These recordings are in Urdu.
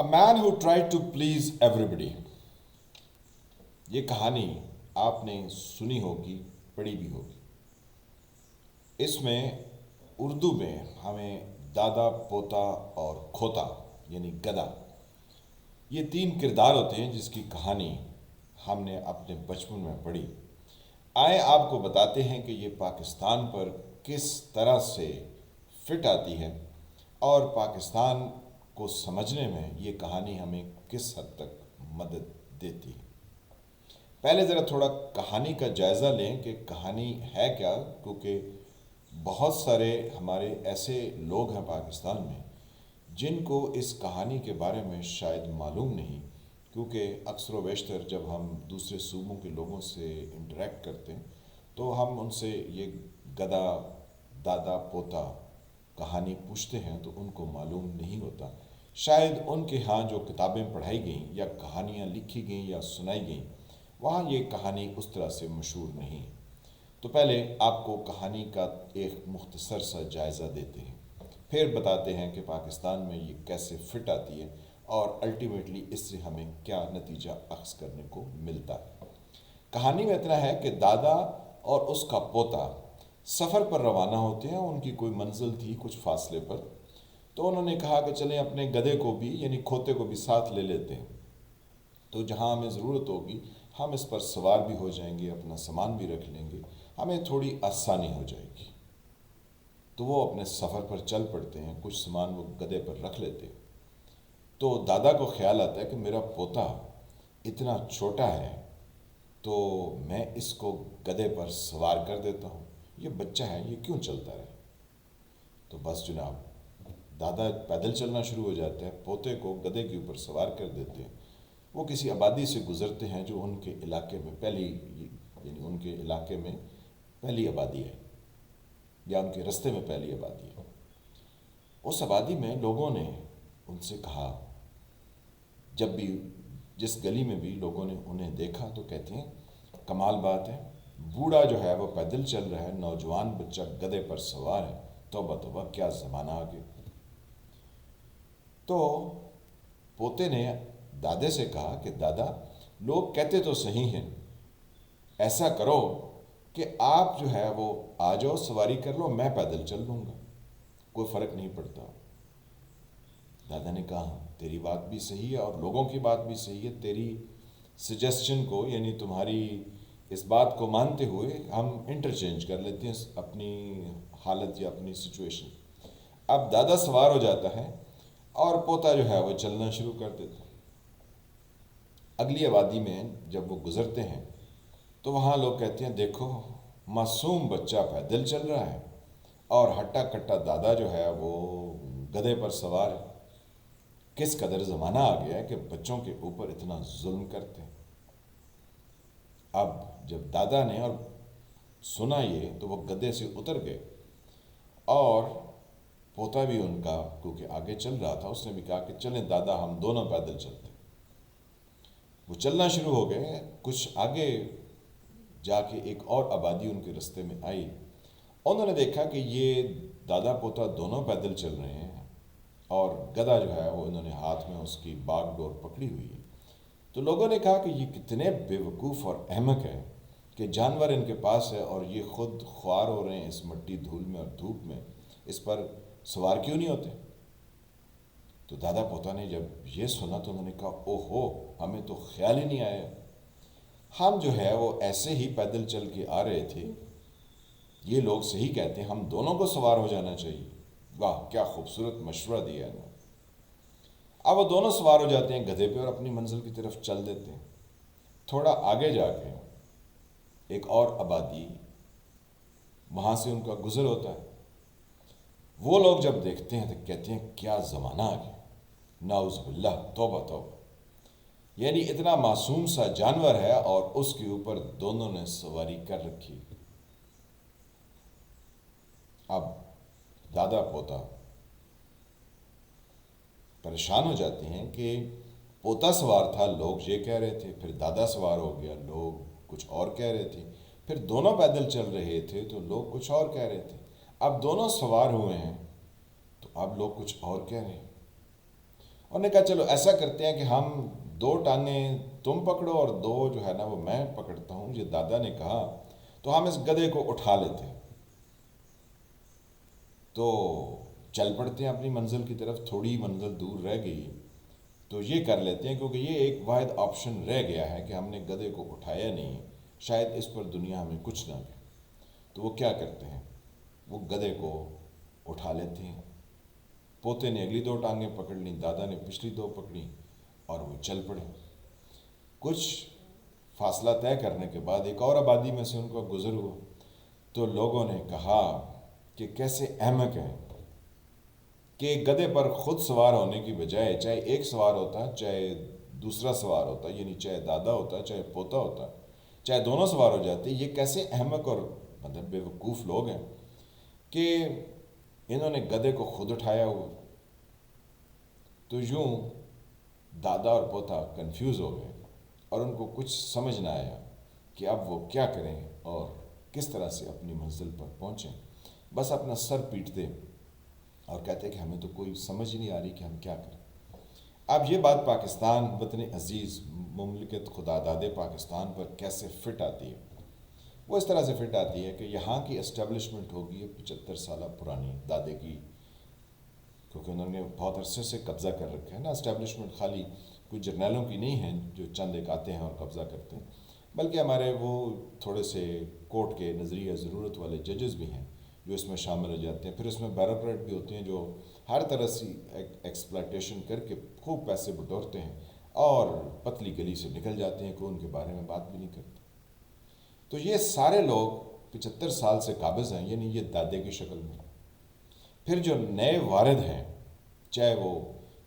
A man who tried to please everybody. یہ کہانی آپ نے سنی ہوگی، پڑھی بھی ہوگی۔ اس میں اردو میں ہمیں دادا، پوتا اور کھوتا یعنی گدھا، یہ تین کردار ہوتے ہیں جس کی کہانی ہم نے اپنے بچپن میں پڑھی۔ آئیں آپ کو بتاتے ہیں کہ یہ پاکستان پر کس طرح سے فٹ آتی ہے اور پاکستان کو سمجھنے میں یہ کہانی ہمیں کس حد تک مدد دیتی ہے۔ پہلے ذرا تھوڑا کہانی کا جائزہ لیں کہ کہانی ہے کیا، کیونکہ بہت سارے ہمارے ایسے لوگ ہیں پاکستان میں جن کو اس کہانی کے بارے میں شاید معلوم نہیں، کیونکہ اکثر و بیشتر جب ہم دوسرے صوبوں کے لوگوں سے انٹریکٹ کرتے ہیں تو ہم ان سے یہ گدھا، دادا، پوتا کہانی پوچھتے ہیں تو ان کو معلوم نہیں ہوتا۔ شاید ان کے ہاں جو کتابیں پڑھائی گئیں یا کہانیاں لکھی گئیں یا سنائی گئیں وہاں یہ کہانی اس طرح سے مشہور نہیں۔ تو پہلے آپ کو کہانی کا ایک مختصر سا جائزہ دیتے ہیں، پھر بتاتے ہیں کہ پاکستان میں یہ کیسے فٹ آتی ہے اور الٹیمیٹلی اس سے ہمیں کیا نتیجہ اخذ کرنے کو ملتا ہے۔ کہانی میں اتنا ہے کہ دادا اور اس کا پوتا سفر پر روانہ ہوتے ہیں، ان کی کوئی منزل تھی کچھ فاصلے پر، تو انہوں نے کہا کہ چلیں اپنے گدھے کو بھی یعنی کھوتے کو بھی ساتھ لے لیتے ہیں، تو جہاں ہمیں ضرورت ہوگی ہم اس پر سوار بھی ہو جائیں گے، اپنا سامان بھی رکھ لیں گے، ہمیں تھوڑی آسانی ہو جائے گی۔ تو وہ اپنے سفر پر چل پڑتے ہیں، کچھ سامان وہ گدھے پر رکھ لیتے ہیں۔ تو دادا کو خیال آتا ہے کہ میرا پوتا اتنا چھوٹا ہے تو میں اس کو گدھے پر سوار کر دیتا ہوں، یہ بچہ ہے یہ کیوں چلتا رہے۔ تو بس جناب دادا پیدل چلنا شروع ہو جاتا ہے، پوتے کو گدھے کے اوپر سوار کر دیتے ہیں۔ وہ کسی آبادی سے گزرتے ہیں جو ان کے علاقے میں پہلی آبادی ہے یا ان کے رستے میں پہلی آبادی ہے۔ اس آبادی میں لوگوں نے ان سے کہا، جب بھی جس گلی میں بھی لوگوں نے انہیں دیکھا تو کہتے ہیں کمال بات ہے، بوڑھا جو ہے وہ پیدل چل رہا ہے، نوجوان بچہ گدھے پر سوار ہے، توبہ توبہ کیا زمانہ آ گیا۔ تو پوتے نے دادے سے کہا کہ دادا لوگ کہتے تو صحیح ہیں، ایسا کرو کہ آپ جو ہے وہ آ جاؤ، سواری کر لو، میں پیدل چل لوں گا، کوئی فرق نہیں پڑتا۔ دادا نے کہا تیری بات بھی صحیح ہے اور لوگوں کی بات بھی صحیح ہے، تیری سجیسشن کو یعنی تمہاری اس بات کو مانتے ہوئے ہم انٹرچینج کر لیتے ہیں اپنی حالت یا اپنی سچویشن۔ اب دادا سوار ہو جاتا ہے اور پوتا جو ہے وہ چلنا شروع کر دیتا ہے۔ اگلی آبادی میں جب وہ گزرتے ہیں تو وہاں لوگ کہتے ہیں دیکھو معصوم بچہ پیدل چل رہا ہے اور ہٹا کٹا دادا جو ہے وہ گدھے پر سوار ہے، کس قدر زمانہ آ گیا ہے کہ بچوں کے اوپر اتنا ظلم کرتے ہیں۔ اب جب دادا نے اور سنا یہ تو وہ گدھے سے اتر گئے اور پوتا بھی ان کا کیونکہ آگے چل رہا تھا، اس نے بھی کہا کہ چلیں دادا ہم دونوں پیدل چلتے ہیں۔ وہ چلنا شروع ہو گئے، کچھ آگے جا کے ایک اور آبادی ان کے رستے میں آئی، انہوں نے دیکھا کہ یہ دادا پوتا دونوں پیدل چل رہے ہیں اور گدھا جو ہے وہ انہوں نے ہاتھ میں اس کی باغ ڈور پکڑی ہوئی ہے۔ تو لوگوں نے کہا کہ یہ کتنے بے وقوف اور احمق ہے کہ جانور ان کے پاس ہے اور یہ خود خوار ہو رہے ہیں اس مٹی دھول میں اور دھوپ میں، اس پر سوار کیوں نہیں ہوتے۔ تو دادا پوتا نے جب یہ سنا تو انہوں نے کہا اوہو ہمیں تو خیال ہی نہیں آیا، ہم جو ہے وہ ایسے ہی پیدل چل کے آ رہے تھے، یہ لوگ صحیح کہتے ہیں ہم دونوں کو سوار ہو جانا چاہیے۔ واہ کیا خوبصورت مشورہ دیا انہوں نے۔ اب وہ دونوں سوار ہو جاتے ہیں گدھے پہ اور اپنی منزل کی طرف چل دیتے ہیں۔ تھوڑا آگے جا کے ایک اور آبادی وہاں سے ان کا گزر ہوتا ہے، وہ لوگ جب دیکھتے ہیں تو کہتے ہیں کیا زمانہ آ گیا، نعوذ باللہ، توبہ توبہ، یعنی اتنا معصوم سا جانور ہے اور اس کے اوپر دونوں نے سواری کر رکھی۔ اب دادا پوتا پریشان ہو جاتے ہیں کہ پوتا سوار تھا لوگ یہ کہہ رہے تھے، پھر دادا سوار ہو گیا لوگ کچھ اور کہہ رہے تھے، پھر دونوں پیدل چل رہے تھے تو لوگ کچھ اور کہہ رہے تھے، اب دونوں سوار ہوئے ہیں تو اب لوگ کچھ اور کہہ رہے ہیں۔ انہوں نے کہا چلو ایسا کرتے ہیں کہ ہم 2 ٹانگیں تم پکڑو اور 2 جو ہے نا وہ میں پکڑتا ہوں. یہ دادا نے کہا تو ہم اس گدھے کو اٹھا لیتے ہیں. تو چل پڑتے ہیں اپنی منزل کی طرف. تھوڑی منزل دور رہ گئی تو یہ کر لیتے ہیں کیونکہ یہ ایک واحد آپشن رہ گیا ہے کہ ہم نے گدھے کو اٹھایا نہیں، شاید اس پر دنیا ہمیں کچھ نہ دے. تو وہ کیا کرتے ہیں، وہ گدھے کو اٹھا لیتے ہیں. پوتے نے اگلی 2 ٹانگیں پکڑ لیں، دادا نے پچھلی 2 پکڑیں اور وہ چل پڑے. کچھ فاصلہ طے کرنے کے بعد ایک اور آبادی میں سے ان کو گزر ہوا. تو لوگوں نے کہا کہ کیسے احمق ہے کہ گدھے پر خود سوار ہونے کی بجائے چاہے ایک سوار ہوتا چاہے دوسرا سوار ہوتا، یعنی چاہے دادا ہوتا چاہے پوتا ہوتا، چاہے دونوں سوار ہو جاتے، یہ کیسے احمق اور مطلب بے وقوف لوگ ہیں کہ انہوں نے گدھے کو خود اٹھایا ہوا. تو یوں دادا اور پوتا کنفیوز ہو گئے اور ان کو کچھ سمجھ نہ آیا کہ اب وہ کیا کریں اور کس طرح سے اپنی منزل پر پہنچیں. بس اپنا سر پیٹتے اور کہتے کہ ہمیں تو کوئی سمجھ نہیں آ رہی کہ ہم کیا کریں. اب یہ بات پاکستان وطن عزیز مملکت خدا داد پاکستان پر کیسے فٹ آتی ہے؟ وہ اس طرح سے فٹ آتی ہے کہ یہاں کی اسٹیبلشمنٹ ہوگی 75 سالہ پرانی دادے کی، کیونکہ انہوں نے بہت عرصے سے قبضہ کر رکھا ہے نا. اسٹیبلشمنٹ خالی کوئی جرنیلوں کی نہیں ہے جو چند ایک آتے ہیں اور قبضہ کرتے ہیں، بلکہ ہمارے وہ تھوڑے سے کورٹ کے نظریہ ضرورت والے ججز بھی ہیں جو اس میں شامل ہو جاتے ہیں. پھر اس میں بیوروکریٹ بھی ہوتے ہیں جو ہر طرح سے ایکسپلائٹیشن کر کے خوب پیسے بٹورتے ہیں اور پتلی گلی سے نکل جاتے ہیں، کوئی ان کے بارے میں بات بھی نہیں کرتے. تو یہ سارے لوگ 75 سال سے قابض ہیں، یعنی یہ دادے کی شکل میں. پھر جو نئے وارد ہیں، چاہے وہ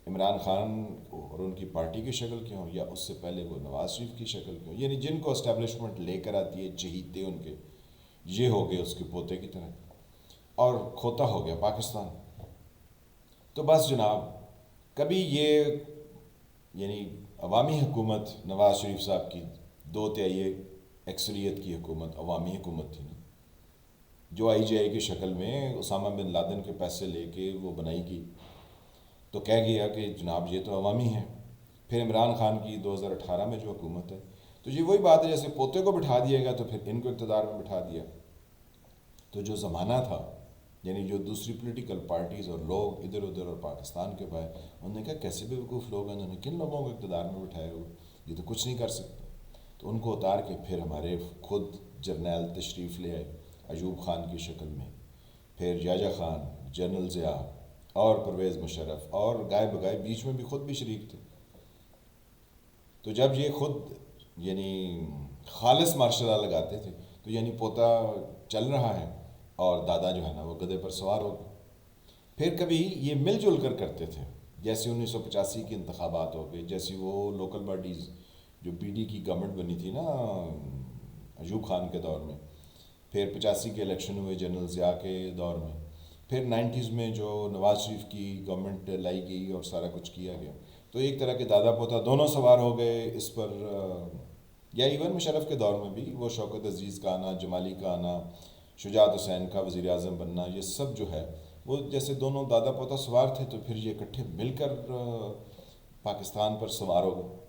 عمران خان اور ان کی پارٹی کی شکل کے ہوں یا اس سے پہلے وہ نواز شریف کی شکل کے ہوں، یعنی جن کو اسٹیبلشمنٹ لے کر آتی ہے چہیتے ان کے، یہ ہو گئے اس کے پوتے کی طرح اور کھوتا ہو گیا پاکستان. تو بس جناب کبھی یہ یعنی عوامی حکومت نواز شریف صاحب کی 2/3 اکثریت کی حکومت عوامی حکومت تھی نا، جو IGI کی شکل میں اسامہ بن لادن کے پیسے لے کے وہ بنائی گئی. تو کہہ گیا کہ جناب یہ تو عوامی ہے. پھر عمران خان کی 2018 میں جو حکومت ہے، تو یہ وہی بات ہے جیسے پوتے کو بٹھا دیا گیا تو پھر ان کو اقتدار میں بٹھا دیا. تو جو زمانہ تھا، یعنی جو دوسری پولیٹیکل پارٹیز اور لوگ ادھر ادھر اور پاکستان کے باہر، انہوں نے کہا کیسے بے وقوف لوگ ہیں، انہوں نے کن لوگوں کو اقتدار میں بٹھایا ہوا، یہ تو کچھ نہیں کر سکتے. تو ان کو اتار کے پھر ہمارے خود جرنیل تشریف لے آئے ایوب خان کی شکل میں، پھر یاجا خان، جنرل ضیاء اور پرویز مشرف اور گائے بگائے بیچ میں بھی خود بھی شریک تھے. تو جب یہ خود یعنی خالص مارشل لا لگاتے تھے تو یعنی پوتا چل رہا ہے اور دادا جو ہے نا وہ گدھے پر سوار ہو گئے. پھر کبھی یہ مل جل کر کرتے تھے، جیسے 1985 کے انتخابات ہو گئے، جیسی وہ لوکل باڈیز جو PD کی گورنمنٹ بنی تھی نا ایوب خان کے دور میں، پھر 85 کے الیکشن ہوئے جنرل ضیاء کے دور میں، پھر 90s میں جو نواز شریف کی گورنمنٹ لائی گئی اور سارا کچھ کیا گیا. تو ایک طرح کے دادا پوتا دونوں سوار ہو گئے اس پر. یا ایون مشرف کے دور میں بھی وہ شوکت عزیز کا آنا، جمالی کا آنا، شجاعت حسین کا وزیر اعظم بننا، یہ سب جو ہے وہ جیسے دونوں دادا پوتا سوار تھے تو پھر یہ اکٹھے مل کر پاکستان پر سوار ہو گئے.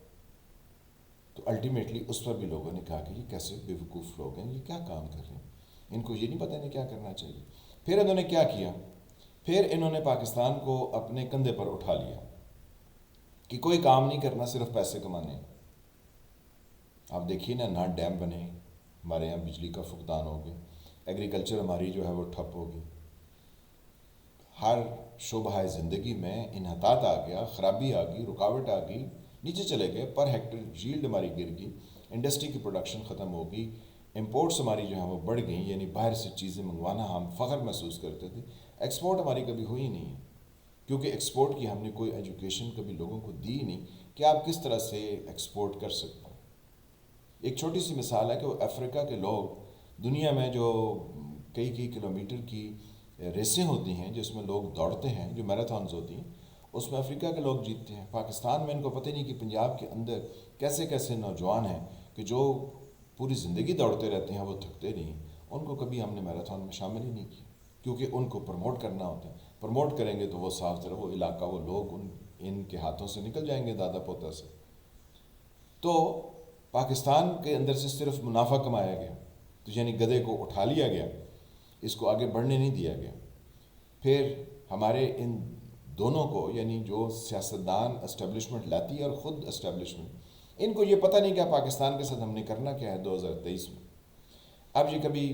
تو الٹیمیٹلی اس پر بھی لوگوں نے کہا کہ یہ کیسے بے وقوف لوگ ہیں، یہ کیا کام کر رہے ہیں، ان کو یہ نہیں پتہ نہیں کیا کرنا چاہیے. پھر انہوں نے کیا کیا، پھر انہوں نے پاکستان کو اپنے کندھے پر اٹھا لیا کہ کوئی کام نہیں کرنا، صرف پیسے کمانے. آپ دیکھیے نا، نہ ڈیم بنے، ہمارے یہاں بجلی کا فقدان ہو گیا، ایگریکلچر ہماری جو ہے وہ ٹھپ ہو گئی، ہر شعبہ زندگی میں انحطاط آ گیا، خرابی آ گئی، رکاوٹ آ گئی، نیچے چلے گئے. پر ہیکٹر ییلڈ ہماری گر گئی، انڈسٹری کی پروڈکشن ختم ہو گئی، امپورٹس ہماری جو ہیں وہ بڑھ گئیں، یعنی باہر سے چیزیں منگوانا ہم فخر محسوس کرتے تھے. ایکسپورٹ ہماری کبھی ہوئی نہیں ہے، کیونکہ ایکسپورٹ کی ہم نے کوئی ایجوکیشن کبھی لوگوں کو دی نہیں کہ آپ کس طرح سے ایکسپورٹ کر سکتے ہیں. ایک چھوٹی سی مثال ہے کہ وہ افریقہ کے لوگ دنیا میں جو کئی کلومیٹر کی ریسیں ہوتی ہیں جس میں لوگ دوڑتے ہیں، جو میراتھنز ہوتی ہیں، اس میں افریقہ کے لوگ جیتتے ہیں. پاکستان میں ان کو پتہ نہیں کہ پنجاب کے اندر کیسے کیسے نوجوان ہیں کہ جو پوری زندگی دوڑتے رہتے ہیں، وہ تھکتے نہیں. ان کو کبھی ہم نے میراتھن میں شامل ہی نہیں کیا، کیونکہ ان کو پروموٹ کرنا ہوتا ہے. پروموٹ کریں گے تو وہ صاف طرح وہ علاقہ، وہ لوگ، ان ان کے ہاتھوں سے نکل جائیں گے دادا پوتا سے. تو پاکستان کے اندر سے صرف منافع کمایا گیا، تو یعنی گدھے کو اٹھا لیا گیا، اس کو آگے بڑھنے نہیں دیا گیا. پھر ہمارے ان دونوں کو، یعنی جو سیاستدان اسٹیبلشمنٹ لاتی ہے اور خود اسٹیبلشمنٹ، ان کو یہ پتہ نہیں کہ پاکستان کے ساتھ ہم نے کرنا کیا ہے 2023 میں. اب یہ کبھی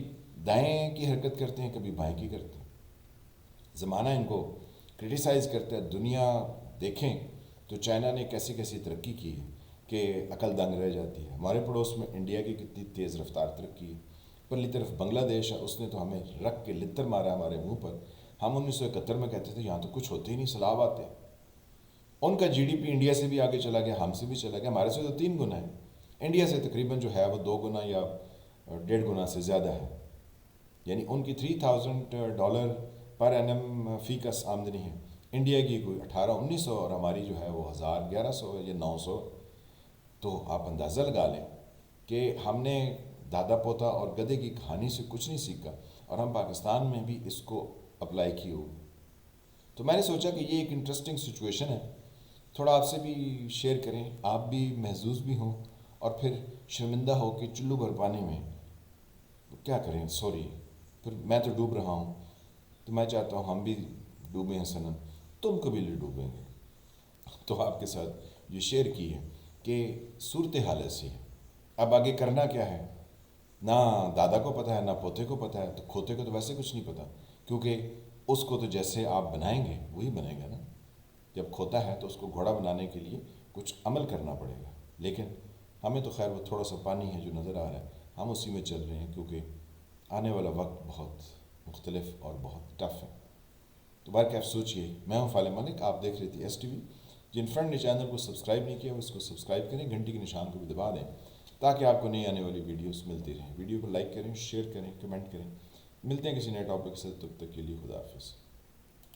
دائیں کی حرکت کرتے ہیں، کبھی بائیں کی کرتے ہیں. زمانہ ان کو کرٹیسائز کرتا ہے. دنیا دیکھیں تو چائنا نے کیسی کیسی ترقی کی ہے کہ عقل دنگ رہ جاتی ہے. ہمارے پڑوس میں انڈیا کی کتنی تیز رفتار ترقی ہے. پرلی طرف بنگلہ دیش ہے، اس نے تو ہمیں رکھ کے لتر مارا ہمارے منہ پر. ہم 1971 میں کہتے تھے یہاں تو کچھ ہوتے ہی نہیں، سیلاب آتے ہیں. ان کا جی ڈی پی انڈیا سے بھی آگے چلا گیا، ہم سے بھی چلا گیا. ہمارے سے تو 3 گنا ہے، انڈیا سے تقریباً جو ہے وہ 2 گنا یا 1.5 گنا سے زیادہ ہے. یعنی ان کی $3000 پر اینم فی کس آمدنی ہے، انڈیا کی کوئی 1800-1900 اور ہماری جو ہے وہ 1100 یا 900. تو آپ اندازہ لگا لیں کہ ہم نے دادا پوتا اور گدھے کی کہانی سے کچھ نہیں سیکھا، اور ہم پاکستان میں بھی اس کو اپلائی کی ہوگی. تو میں نے سوچا کہ یہ ایک انٹرسٹنگ سچویشن ہے، تھوڑا آپ سے بھی شیئر کریں، آپ بھی محظوظ بھی ہوں اور پھر شرمندہ ہو کہ چلو بھر پانی میں کیا کریں. سوری، پھر میں تو ڈوب رہا ہوں، تو میں چاہتا ہوں ہم بھی ڈوبیں ہیں صنم، تم کبھی لے ڈوبیں گے. تو آپ کے ساتھ یہ شیئر کی ہے کہ صورتحال ایسی ہے. اب آگے کرنا کیا ہے، نہ دادا کو پتہ ہے نہ پوتے کو پتہ ہے. تو کھوتے کو تو ویسے کچھ نہیں پتہ، کیونکہ اس کو تو جیسے آپ بنائیں گے وہی بنے گا نا. جب کھوتا ہے تو اس کو گھوڑا بنانے کے لیے کچھ عمل کرنا پڑے گا. لیکن ہمیں تو خیر وہ تھوڑا سا پانی ہے جو نظر آ رہا ہے، ہم اسی میں چل رہے ہیں، کیونکہ آنے والا وقت بہت مختلف اور بہت ٹف ہے. تو بار کیف سوچیے. میں ہوں فالح ملک، آپ دیکھ رہی تھی ایس ٹی وی. جن فرینڈ نے چینل کو سبسکرائب نہیں کیا وہ اس کو سبسکرائب کریں، گھنٹی کے نشان کو بھی دبا دیں تاکہ آپ کو نئی آنے والی ویڈیوز ملتی رہیں. ویڈیو کو لائک کریں، شیئر کریں، کمنٹ کریں. ملتے ہیں کسی نئے ٹاپک سے، تب تک کے لیے خدا حافظ.